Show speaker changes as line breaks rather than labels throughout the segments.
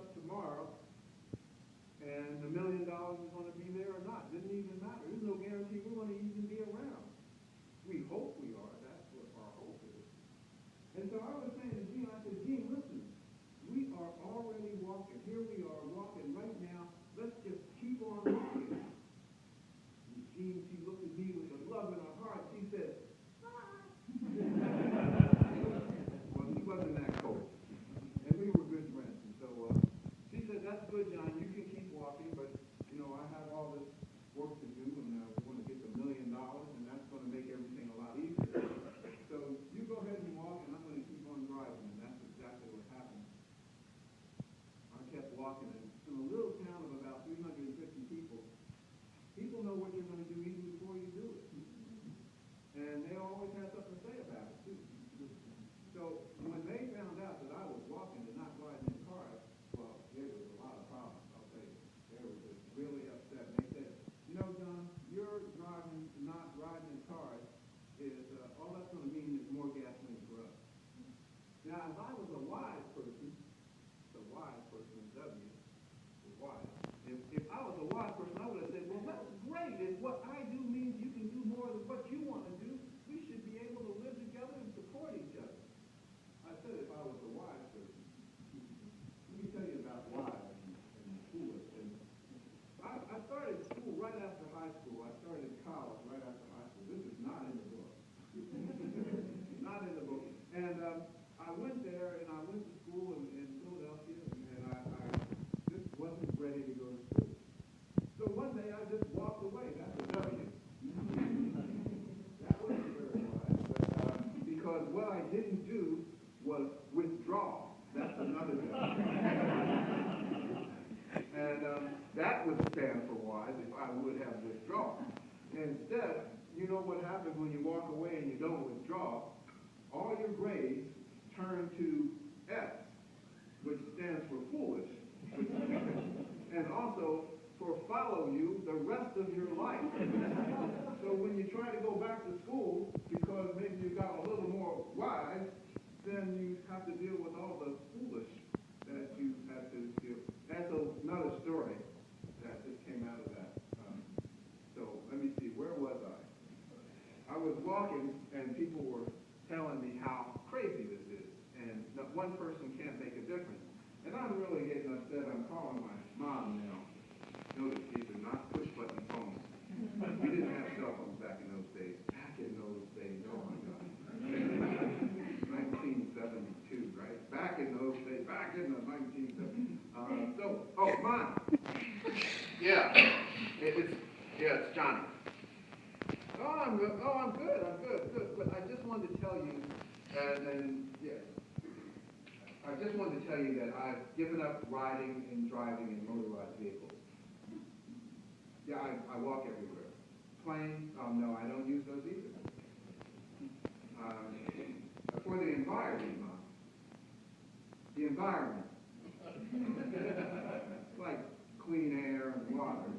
up tomorrow and $1 million is going to be there or not. Didn't even matter. There's no guarantee we're going to even be around. We hope we are. That's what our hope is. And so I was saying to Gene, I said, Gene, listen, we are already walking. Here we are walking right now. Let's just keep on walking. And Gene, she looked at me with a love in her heart. She said, well, she wasn't that cold. And we were good friends. And so she said, that's good, John. You can keep walking, but, you know, I have all this work to do, and we want to get the $1 million, and that's going to make everything a lot easier. So you go ahead and walk, and I'm going to keep on driving. And that's exactly what happened. I kept walking, and in a little town of about 350 people, people know what you're going to do even before you do it. And they always have something to say about it, too. So when they found out that I was walking and not riding in cars, well, there was a lot of problems, I'll tell you. They were just really upset. And they said, you know, John, your driving, not riding in cars is, all that's going to mean is more gasoline for us. Now, if I was a wise person, W, is wise. If I was a wise person, I would have said, well, that's great. If what I do means you can do more than what you want to do, we should be able to live together and support each other. I said if I was a wise person. Let me tell you about wise and foolish. And I started school right after high school. I started college right after high school. This is not in the book. Not in the book. And I went there, and I went to school in Philadelphia, and I just wasn't ready to go to school. So one day I just walked away. That's a W. That wasn't very wise. But, because what I didn't do was withdraw. That's another W. And that would stand for wise if I would have withdrawn. Instead, you know what happens when you walk away and you don't withdraw? All your grades turn to F, which stands for foolish, and also for follow you the rest of your life. So when you try to go back to school, because maybe you got a little more wise, then you have to deal with all the foolish that you had to deal with. That's another story that just came out of that. So let me see, where was I? I was walking, and people were telling me how crazy this is, and that one person can't make a difference. And I'm really getting upset. I'm calling my mom now. Notice these are not push-button phones. We didn't have cell phones back in those days. Back in those days, oh my God. 1972, right? Back in those days, back in the 1970s. Mom. Yeah, it's Johnny. I'm good. I'm good. But I just wanted to tell you, I just wanted to tell you that I've given up riding and driving in motorized vehicles. Yeah, I walk everywhere. Planes, no, I don't use those either. For the environment, Mom. The environment. Like clean air and water.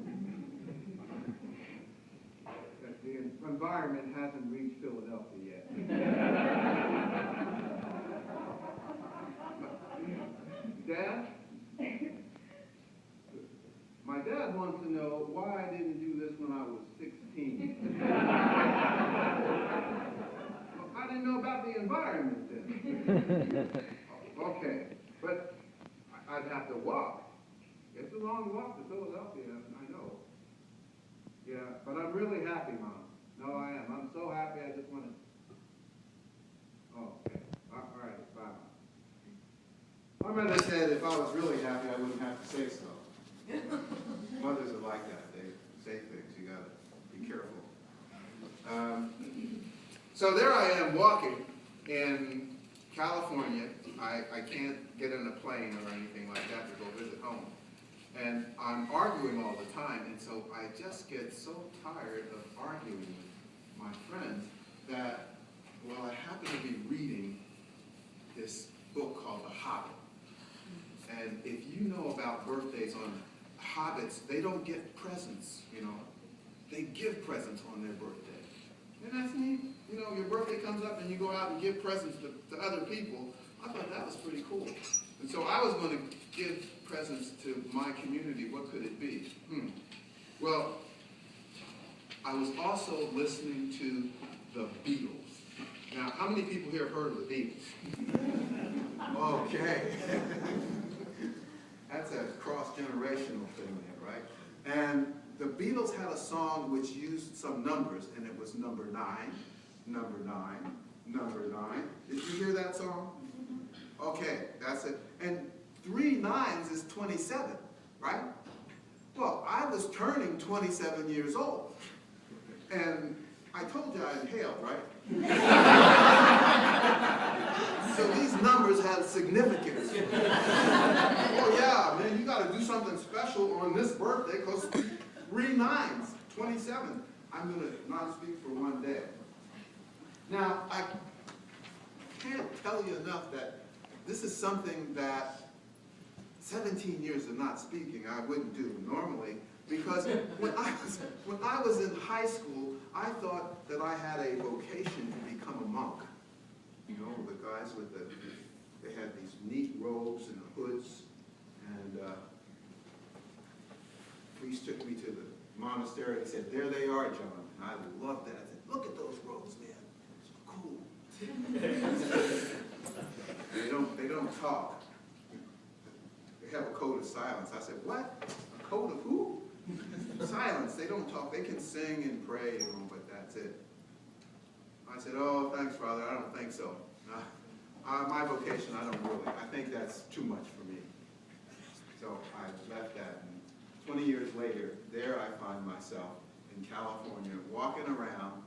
The environment hasn't reached Philadelphia yet. Dad? My dad wants to know why I didn't do this when I was 16. Well, I didn't know about the environment then. Okay, but I'd have to walk. It's a long walk to Philadelphia, I know. Yeah, but I'm really happy, Mom. No, I am. I'm so happy I just want to... Oh, okay. All right, bye. My mother said if I was really happy, I wouldn't have to say so. Mothers are like that. They say things. You got to be careful. So there I am walking in California. I can't get in a plane or anything like that to go visit home. And I'm arguing all the time, and so I just get so tired of arguing with my friends that, well, I happen to be reading this book called The Hobbit. And if you know about birthdays on hobbits, they don't get presents, you know. They give presents on their birthday. And that's neat. You know, your birthday comes up and you go out and give presents to other people. I thought that was pretty cool. And so I was going to give presents to my community, what could it be? Well, I was also listening to the Beatles. Now, how many people here have heard of the Beatles? Okay. That's a cross-generational thing there, right? And the Beatles had a song which used some numbers, and it was number 9, number 9, number 9. Did you hear that song? Okay, that's it. And 3 9s is 27, right? Well, I was turning 27 years old. And I told you I inhaled, right? So these numbers had significance. Oh yeah, man, you got to do something special on this birthday because 3 9s, 27. I'm going to not speak for one day. Now, I can't tell you enough that this is something that 17 years of not speaking I wouldn't do normally, because when I was in high school, I thought that I had a vocation to become a monk. You know, the guys with they had these neat robes and hoods, and priest took me to the monastery and said, "There they are, John." And I loved that. I said, "Look at those robes, man. It's cool." They don't talk. They have a code of silence. I said, "What? A code of who?" Silence. They don't talk. They can sing and pray, you know, but that's it. I said, "Oh, thanks, Father. I don't think so. My vocation, I don't really. I think that's too much for me." So I left that. And 20 years later, there I find myself in California, walking around,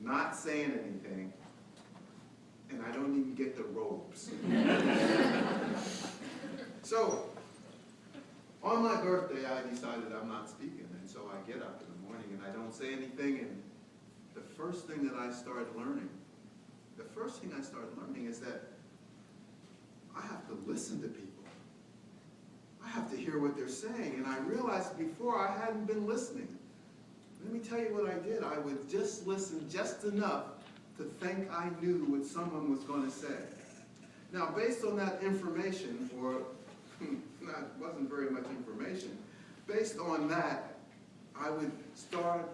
not saying anything, and I don't even get the robes. So, on my birthday, I decided I'm not speaking, and so I get up in the morning and I don't say anything, and the first thing I started learning is that I have to listen to people. I have to hear what they're saying, and I realized before I hadn't been listening. Let me tell you what I did. I would just listen just enough to think I knew what someone was going to say. Now, based on that information, or wasn't very much information, based on that, I would start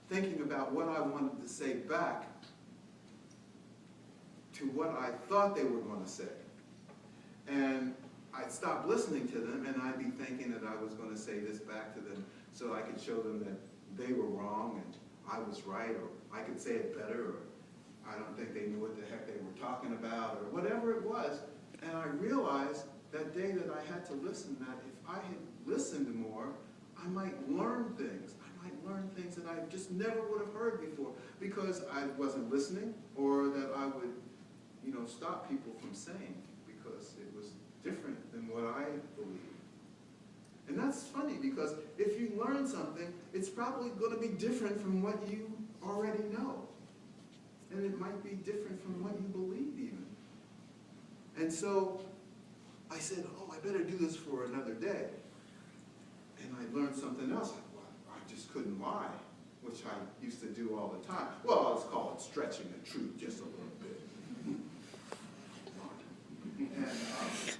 thinking about what I wanted to say back to what I thought they were going to say. And I'd stop listening to them, and I'd be thinking that I was going to say this back to them so I could show them that they were wrong and I was right, or I could say it better, or I don't think they knew what the heck they were talking about, or whatever it was. And I realized that day that I had to listen, that if I had listened more, I might learn things. I might learn things that I just never would have heard before, because I wasn't listening, or that I would, stop people from saying, because it was different than what I believed. And that's funny, because if you learn something, it's probably going to be different from what you already know. And it might be different from what you believe even. And so I said, oh, I better do this for another day. And I learned something else. I just couldn't lie, which I used to do all the time. Well, let's call it stretching the truth just a little bit. And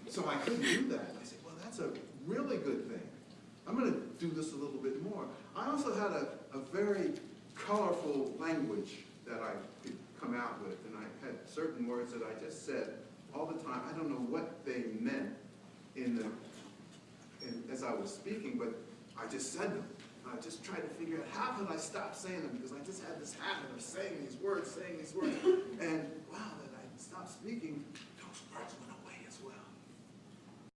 so I couldn't do that. I said, well, that's a really good thing. I'm going to do this a little bit more. I also had a very colorful language that I could come out with, and I had certain words that I just said all the time. I don't know what they meant as I was speaking, but I just said them. I just tried to figure out how could I stop saying them, because I just had this habit of saying these words, and wow, that I stopped speaking.